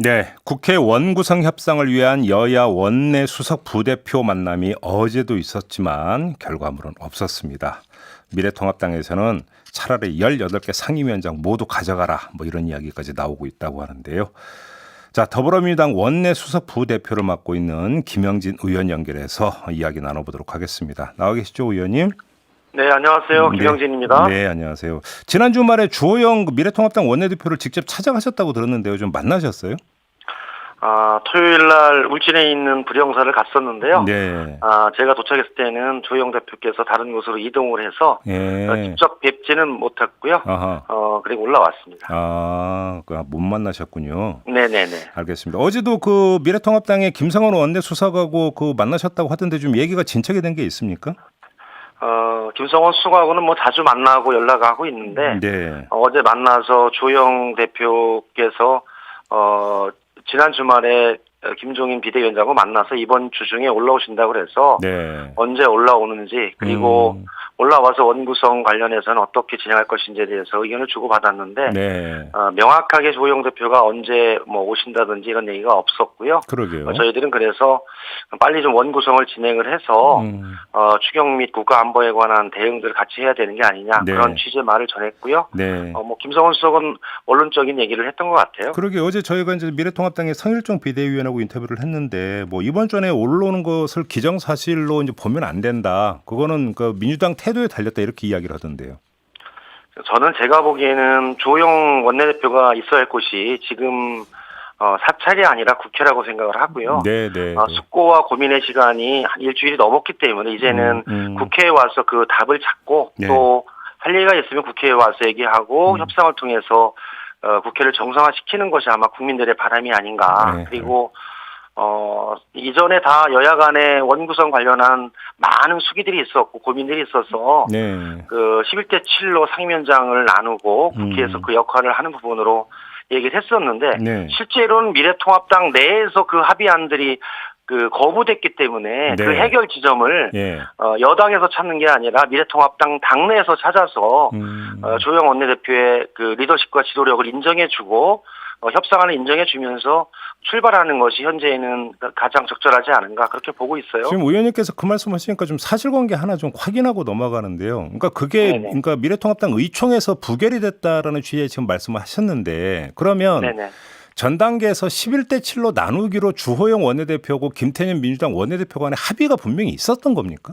네, 국회 원구성 협상을 위한 여야 원내 수석 부대표 만남이 어제도 있었지만 결과물은 없었습니다. 미래통합당에서는 차라리 18개 상임위원장 모두 가져가라 뭐 이런 이야기까지 나오고 있다고 하는데요. 자, 더불어민주당 원내 수석 부대표를 맡고 있는 김영진 의원 연결해서 이야기 나눠보도록 하겠습니다. 나와 계시죠, 의원님? 네, 안녕하세요. 네, 김영진입니다. 네, 안녕하세요. 지난 주말에 주호영 미래통합당 원내대표를 직접 찾아가셨다고 들었는데요. 좀 만나셨어요? 토요일 날 울진에 있는 불영사를 갔었는데요. 네. 제가 도착했을 때는 조영 대표께서 다른 곳으로 이동을 해서 예. 직접 뵙지는 못했고요. 아하. 그리고 올라왔습니다. 못 만나셨군요. 네네네. 알겠습니다. 어제도 그 미래통합당의 김성원 원내 수석하고 그 만나셨다고 하던데 좀 얘기가 진척이 된 게 있습니까? 김성원 수석하고는 뭐 자주 만나고 연락하고 있는데, 네. 어제 만나서 조영 대표께서, 지난 주말에 김종인 비대위원장하고 만나서 이번 주 중에 올라오신다고 그래서 네. 언제 올라오는지 그리고 올라와서 원구성 관련해서는 어떻게 진행할 것인지에 대해서 의견을 주고받았는데 네. 명확하게 조영 대표가 언제 뭐 오신다든지 이런 얘기가 없었고요. 그러게요. 저희들은 그래서 빨리 좀 원구성을 진행을 해서 추경 및 국가안보에 관한 대응들을 같이 해야 되는 게 아니냐 네. 그런 취지의 말을 전했고요. 네. 김성원 수석은 원론적인 얘기를 했던 것 같아요. 그러게 어제 저희가 이제 미래통합당의 성일종 비대위원하고 인터뷰를 했는데 뭐 이번 전에 올라오는 것을 기정사실로 이제 보면 안 된다. 그거는 그 민주당 태도에 달렸다 이렇게 이야기를 하던데요. 저는 제가 보기에는 조영 원내대표가 있어야 할 곳이 지금 사찰이 아니라 국회라고 생각을 하고요. 네. 숙고와 고민의 시간이 한 일주일이 넘었기 때문에 이제는 국회에 와서 그 답을 찾고 네. 또 할 얘기가 있으면 국회에 와서 얘기하고 협상을 통해서 국회를 정상화시키는 것이 아마 국민들의 바람이 아닌가. 네. 그리고 이전에 다 여야 간의 원구성 관련한 많은 수기들이 있었고 고민들이 있어서 네. 그 11대 7로 상임위원장을 나누고 국회에서 그 역할을 하는 부분으로 얘기를 했었는데 네. 실제로는 미래통합당 내에서 그 합의안들이 그 거부됐기 때문에 네. 그 해결 지점을 예. 여당에서 찾는 게 아니라 미래통합당 당내에서 찾아서 조영 원내대표의 그 리더십과 지도력을 인정해주고 협상안을 인정해주면서 출발하는 것이 현재는 가장 적절하지 않은가 그렇게 보고 있어요. 지금 의원님께서 그 말씀하시니까 좀 사실관계 하나 좀 확인하고 넘어가는데요. 그러니까 그게 네네. 그러니까 미래통합당 의총에서 부결이 됐다라는 취지의 지금 말씀을 하셨는데 그러면 네네. 전 단계에서 11대 7로 나누기로 주호영 원내대표고 김태년 민주당 원내대표 간의 합의가 분명히 있었던 겁니까?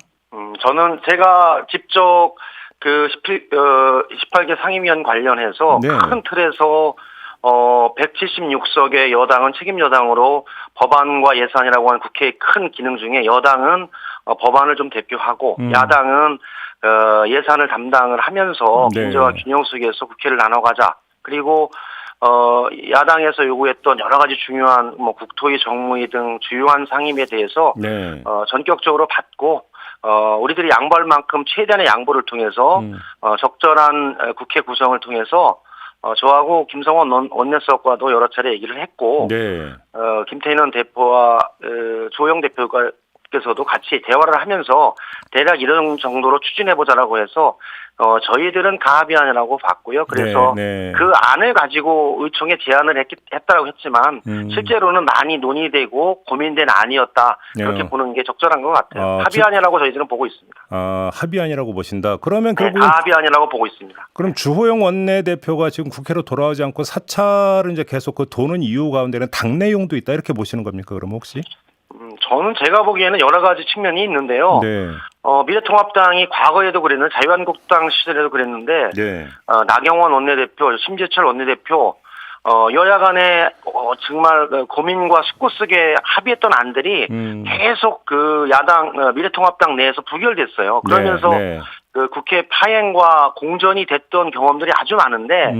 저는 제가 직접 그 18개 상임위원 관련해서 네. 큰 틀에서 176석의 여당은 책임 여당으로 법안과 예산이라고 하는 국회의 큰 기능 중에 여당은 법안을 좀 대표하고 야당은 예산을 담당을 하면서 네. 민주화 균형 속에서 국회를 나눠가자. 그리고 야당에서 요구했던 여러 가지 중요한 뭐 국토위, 정무위 등 주요한 상임에 대해서 네. 전격적으로 받고 우리들이 양보할 만큼 최대한의 양보를 통해서 적절한 국회 구성을 통해서 저하고 김성원 원내수석과도 여러 차례 얘기를 했고 네. 김태년 대표와 조영 대표께서도 같이 대화를 하면서 대략 이런 정도로 추진해보자라고 해서 저희들은 가합의안이라고 봤고요. 그래서 네. 그 안을 가지고 의총에 제안을 했다라고 했지만 실제로는 많이 논의되고 고민된 안이었다. 그렇게 네. 보는 게 적절한 것 같아요. 합의안이라고 저희들은 보고 있습니다. 합의안이라고 보신다. 그러면 네, 결국 가합의안이라고 보고 있습니다. 그럼 주호영 원내대표가 지금 국회로 돌아오지 않고 사찰을 이제 계속 그 도는 이유 가운데는 당내용도 있다 이렇게 보시는 겁니까? 그럼 혹시? 저는 제가 보기에는 여러 가지 측면이 있는데요. 네. 미래통합당이 과거에도 그랬는데 자유한국당 시절에도 그랬는데 네. 나경원 원내대표, 심재철 원내대표 여야 간에 정말 고민과 숙고 속에 합의했던 안들이 계속 그 야당 미래통합당 내에서 부결됐어요. 그러면서 네. 그 국회 파행과 공전이 됐던 경험들이 아주 많은데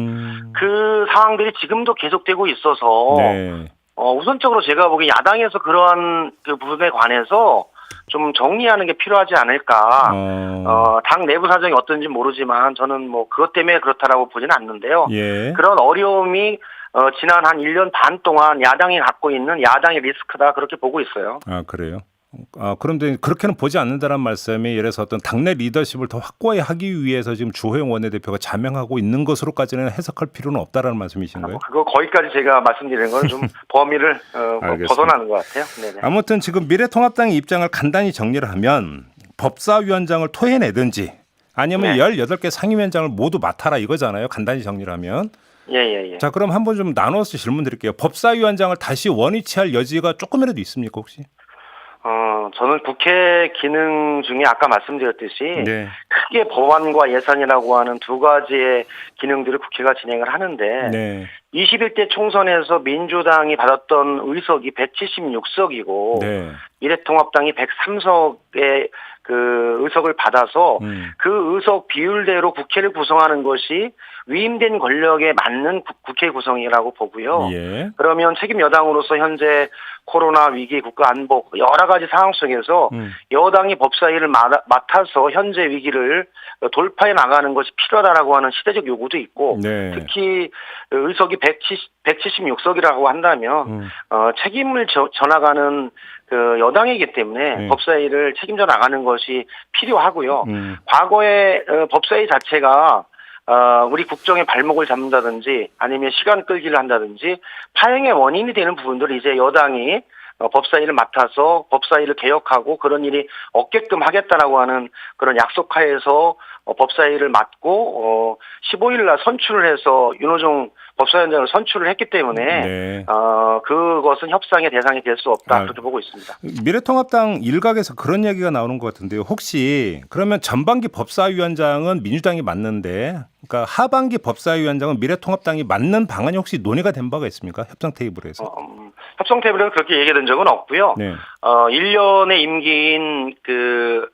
그 상황들이 지금도 계속되고 있어서 네. 우선적으로 제가 보기엔 야당에서 그러한 그 부분에 관해서 좀 정리하는 게 필요하지 않을까. 당 내부 사정이 어떤지 모르지만 저는 뭐 그것 때문에 그렇다라고 보지는 않는데요. 예. 그런 어려움이 지난 한 1년 반 동안 야당이 갖고 있는 야당의 리스크다 그렇게 보고 있어요. 그래요? 그런데 그렇게는 보지 않는다는 말씀이 예를 들어서 어떤 당내 리더십을 더 확고히 하기 위해서 지금 주호영 원내대표가 자명하고 있는 것으로까지는 해석할 필요는 없다라는 말씀이신가요? 그거 거기까지 제가 말씀드리는 건 좀 범위를 벗어나는 것 같아요. 네네. 아무튼 지금 미래통합당의 입장을 간단히 정리를 하면 법사위원장을 토해내든지 아니면 네. 18개 상임위원장을 모두 맡아라 이거잖아요. 간단히 정리를 하면. 예. 자, 그럼 한번 좀 나눠서 질문 드릴게요. 법사위원장을 다시 원위치할 여지가 조금이라도 있습니까, 혹시? 저는 국회 기능 중에 아까 말씀드렸듯이 네. 크게 법안과 예산이라고 하는 두 가지의 기능들을 국회가 진행을 하는데 네. 21대 총선에서 민주당이 받았던 의석이 176석이고 네. 미래통합당이 103석의 그 의석을 받아서 그 의석 비율대로 국회를 구성하는 것이 위임된 권력에 맞는 국회 구성이라고 보고요. 예. 그러면 책임 여당으로서 현재 코로나 위기, 국가 안보 여러 가지 상황 속에서 여당이 법사위를 맡아서 현재 위기를 돌파해 나가는 것이 필요하다라고 하는 시대적 요구도 있고 네. 특히 의석이 176석이라고 한다면 책임을 전하가는 그 여당이기 때문에 법사위를 책임져 나가는 것이 필요하고요. 과거에 법사위 자체가 우리 국정의 발목을 잡는다든지 아니면 시간 끌기를 한다든지 파행의 원인이 되는 부분들을 이제 여당이 법사위를 맡아서 법사위를 개혁하고 그런 일이 없게끔 하겠다라고 하는 그런 약속하에서 법사위를 맡고 15일 날 선출을 해서 윤호중 법사위원장을 선출을 했기 때문에 네. 그것은 협상의 대상이 될 수 없다 그렇게 보고 있습니다. 미래통합당 일각에서 그런 얘기가 나오는 것 같은데요. 혹시 그러면 전반기 법사위원장은 민주당이 맡는데 그러니까 하반기 법사위원장은 미래통합당이 맡는 방안이 혹시 논의가 된 바가 있습니까? 협상 테이블에서. 협상 테이블에서 그렇게 얘기된 적은 없고요. 네. 1년의 임기인 그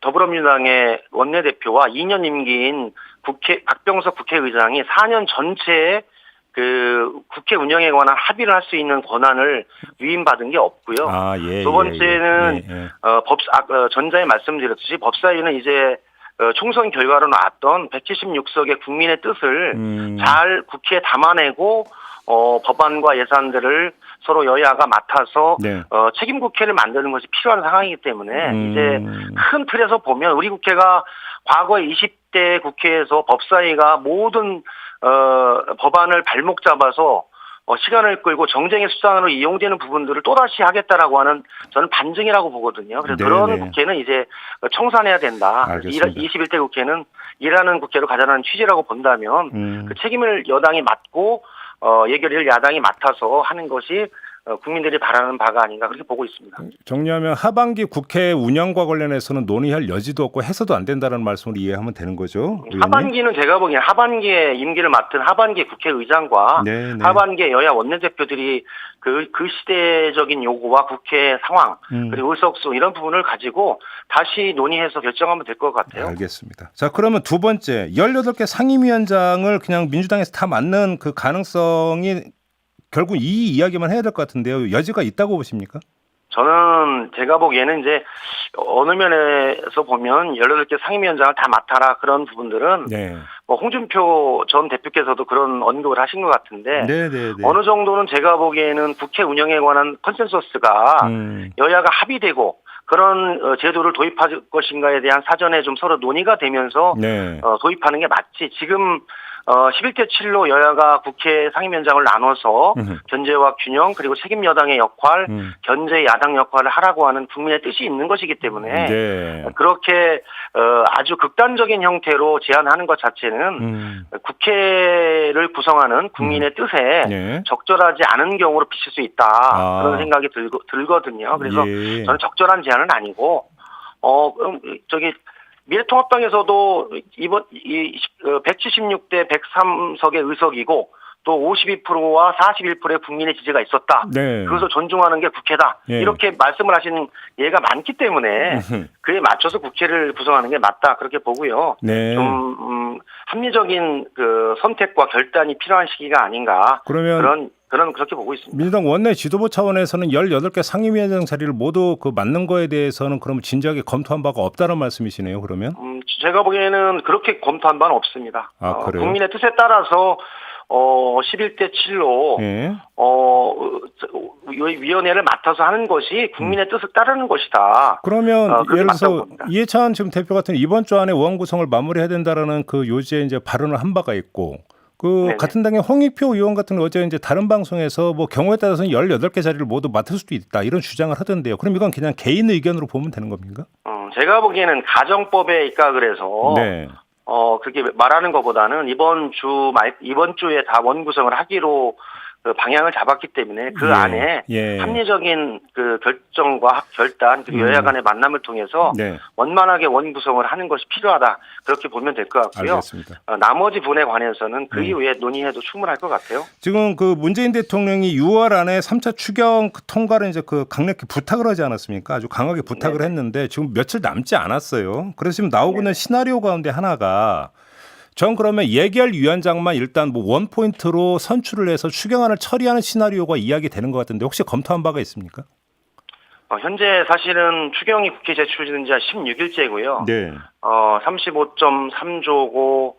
더불어민주당의 원내대표와 2년 임기인 박병석 국회의장이 4년 전체에 그 국회 운영에 관한 합의를 할 수 있는 권한을 위임받은 게 없고요. 두 번째는 전자에 말씀드렸듯이 법사위는 이제 총선 결과로 나왔던 176석의 국민의 뜻을 잘 국회에 담아내고 법안과 예산들을 서로 여야가 맡아서 책임 국회를 만드는 것이 필요한 상황이기 때문에 이제 큰 틀에서 보면 우리 국회가 과거 20대 국회에서 법사위가 모든 법안을 발목 잡아서 시간을 끌고 정쟁의 수단으로 이용되는 부분들을 또다시 하겠다라고 하는 저는 반증이라고 보거든요. 그래서 그런 국회는 이제 청산해야 된다. 알겠습니다. 21대 국회는 일하는 국회로 가자는 취지라고 본다면 그 책임을 여당이 맡고 예결위를 야당이 맡아서 하는 것이 국민들이 바라는 바가 아닌가 그렇게 보고 있습니다. 정리하면 하반기 국회 운영과 관련해서는 논의할 여지도 없고 해서도 안 된다는 말씀을 이해하면 되는 거죠? 의원님? 하반기는 제가 보기엔 하반기에 임기를 맡은 하반기 국회의장과 하반기에 여야 원내대표들이 그 시대적인 요구와 국회 상황 그리고 의석수 이런 부분을 가지고 다시 논의해서 결정하면 될 것 같아요. 알겠습니다. 자, 그러면 두 번째 18개 상임위원장을 그냥 민주당에서 다 맡는 그 가능성이 결국 이 이야기만 해야 될 것 같은데요. 여지가 있다고 보십니까? 저는 제가 보기에는 이제 어느 면에서 보면 18개 상임위원장을 다 맡아라 그런 부분들은 뭐 홍준표 전 대표께서도 그런 언급을 하신 것 같은데 어느 정도는 제가 보기에는 국회 운영에 관한 컨센서스가 여야가 합의되고 그런 제도를 도입할 것인가에 대한 사전에 좀 서로 논의가 되면서 도입하는 게 맞지. 지금 11대 7로 여야가 국회 상임위원장을 나눠서 견제와 균형 그리고 책임 여당의 역할, 견제 야당 역할을 하라고 하는 국민의 뜻이 있는 것이기 때문에 그렇게 아주 극단적인 형태로 제안하는 것 자체는 국회를 구성하는 국민의 뜻에 적절하지 않은 경우로 비칠 수 있다 그런 생각이 들거든요. 그래서 저는 적절한 제안은 아니고 미래통합당에서도 이번 176대 103석의 의석이고 또 52%와 41%의 국민의 지지가 있었다. 그것을 존중하는 게 국회다. 이렇게 말씀을 하시는 예가 많기 때문에 그에 맞춰서 국회를 구성하는 게 맞다. 그렇게 보고요. 좀 합리적인 그 선택과 결단이 필요한 시기가 아닌가. 그러면 그렇게 보고 있습니다. 민주당 원내 지도부 차원에서는 18개 상임위원장 자리를 모두 맡는 거에 대해서는 그럼 진지하게 검토한 바가 없다는 말씀이시네요. 그러면? 제가 보기에는 그렇게 검토한 바는 없습니다. 그래요? 국민의 뜻에 따라서 11대 7로 위원회를 맡아서 하는 것이 국민의 뜻을 따르는 것이다. 그러면 예를 들어서 봅니다. 이해찬 지금 대표 같은 이번 주 안에 의원 구성을 마무리해야 된다라는 그 요지에 이제 발언을 한 바가 있고 그 네네. 같은 당의 홍익표 의원 같은 경우 어제 이제 다른 방송에서 뭐 경우에 따라서는 18개 자리를 모두 맡을 수도 있다 이런 주장을 하던데요. 그럼 이건 그냥 개인 의견으로 보면 되는 겁니까? 제가 보기에는 가정법에 입각을 해서 네. 그렇게 말하는 것보다는 이번 주에 다 원구성을 하기로 그 방향을 잡았기 때문에 그 예, 안에 예. 합리적인 그 결정과 결단 그리고 여야 간의 만남을 통해서 네. 원만하게 원구성을 하는 것이 필요하다 그렇게 보면 될 것 같고요. 알겠습니다. 나머지 분에 관해서는 그 이후에 논의해도 충분할 것 같아요. 지금 그 문재인 대통령이 6월 안에 3차 추경 통과를 이제 그 강력히 부탁을 하지 않았습니까? 아주 강하게 부탁을 네네. 했는데 지금 며칠 남지 않았어요. 그래서 지금 나오고 있는 네네. 시나리오 가운데 하나가 전 그러면 예결위원장만 일단 뭐 원포인트로 선출을 해서 추경안을 처리하는 시나리오가 이야기되는 것 같은데 혹시 검토한 바가 있습니까? 현재 사실은 추경이 국회 제출된 지가 16일째고요. 네. 35.3조고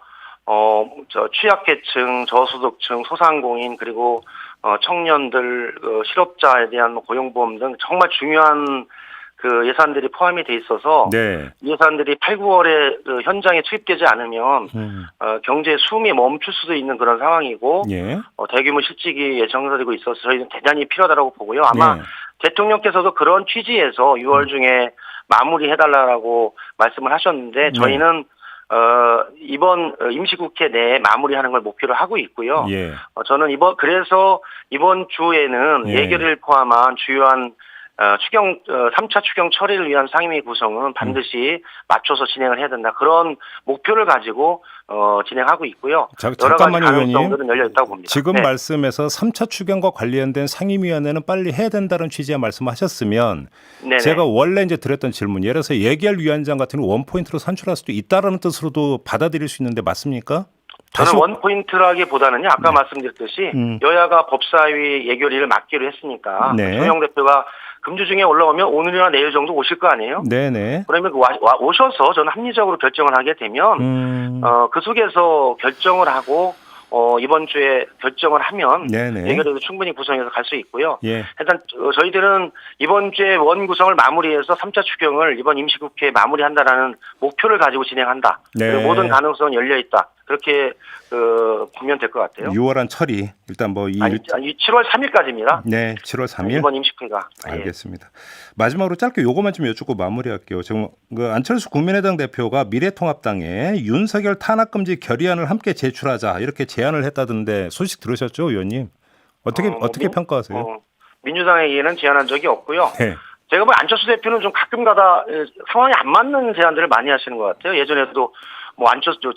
취약계층, 저소득층, 소상공인 그리고 청년들, 실업자에 대한 고용보험 등 정말 중요한 그 예산들이 포함이 돼 있어서 네. 이 예산들이 8, 9월에 그 현장에 투입되지 않으면 경제 숨이 멈출 수도 있는 그런 상황이고 예. 대규모 실직이 예정되고 있어서 저희는 대단히 필요하다고 보고요. 아마 네. 대통령께서도 그런 취지에서 6월 중에 마무리해달라고 말씀을 하셨는데 저희는 이번 임시국회 내에 마무리하는 걸 목표로 하고 있고요. 예. 저는 그래서 이번 주에는 예. 예결을 포함한 주요한 3차 추경 처리를 위한 상임위 구성은 반드시 맞춰서 진행을 해야 된다. 그런 목표를 가지고 진행하고 있고요. 여러 가지 잠깐만요, 의원님. 가능성들은 열려 있다고 봅니다. 지금 네. 말씀에서 3차 추경과 관련된 상임위원회는 빨리 해야 된다는 취지의 말씀하셨으면 네네. 제가 원래 이제 드렸던 질문, 예를 들어서 예결위원장 같은 경우 원포인트로 선출할 수도 있다라는 뜻으로도 받아들일 수 있는데 맞습니까? 저는 원포인트라기보다는요. 아까 네. 말씀드렸듯이 여야가 법사위 예결위를 맡기로 했으니까 네. 조영 대표가 금주 중에 올라오면 오늘이나 내일 정도 오실 거 아니에요? 네네. 그러면 오셔서 저는 합리적으로 결정을 하게 되면 그 속에서 결정을 하고 이번 주에 결정을 하면 네네. 예결위도 충분히 구성해서 갈 수 있고요. 예. 일단 저희들은 이번 주에 원 구성을 마무리해서 3차 추경을 이번 임시국회에 마무리한다라는 목표를 가지고 진행한다. 네. 그리고 모든 가능성은 열려 있다. 그렇게 보면 될 것 같아요. 6월 안 처리 일단 뭐 아니 7월 3일까지입니다. 네, 7월 3일. 이번 임시국회가. 알겠습니다. 마지막으로 짧게 요거만 좀 여쭙고 마무리할게요. 지금 그 안철수 국민의당 대표가 미래통합당에 윤석열 탄압금지 결의안을 함께 제출하자 이렇게 제안을 했다던데 소식 들으셨죠, 의원님? 어떻게 평가하세요? 민주당에게는 제안한 적이 없고요. 네. 제가 보기엔 안철수 대표는 좀 가끔가다 상황이 안 맞는 제안들을 많이 하시는 것 같아요. 예전에도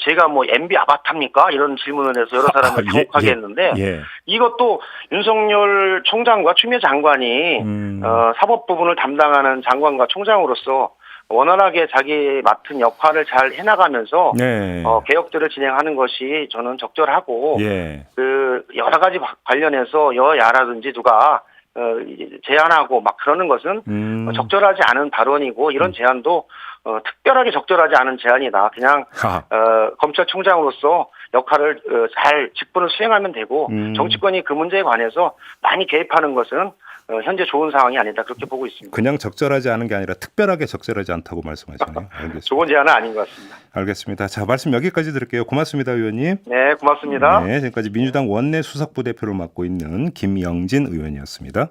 제가 MB 아바타입니까? 이런 질문을 해서 여러 사람을 당혹하게 했는데 이것도 윤석열 총장과 추미애 장관이 사법 부분을 담당하는 장관과 총장으로서 원활하게 자기 맡은 역할을 잘 해나가면서 네. 개혁들을 진행하는 것이 저는 적절하고 예. 그 여러 가지 관련해서 여야라든지 누가 제안하고 막 그러는 것은 적절하지 않은 발언이고 이런 제안도 특별하게 적절하지 않은 제안이다. 그냥 검찰총장으로서 역할을 잘 직분을 수행하면 되고 정치권이 그 문제에 관해서 많이 개입하는 것은 현재 좋은 상황이 아니다. 그렇게 보고 있습니다. 그냥 적절하지 않은 게 아니라 특별하게 적절하지 않다고 말씀하시네요. 알겠습니다. 좋은 제안은 아닌 것 같습니다. 알겠습니다. 자, 말씀 여기까지 드릴게요. 고맙습니다, 의원님. 네, 고맙습니다. 네, 지금까지 민주당 원내 수석부대표를 맡고 있는 김영진 의원이었습니다.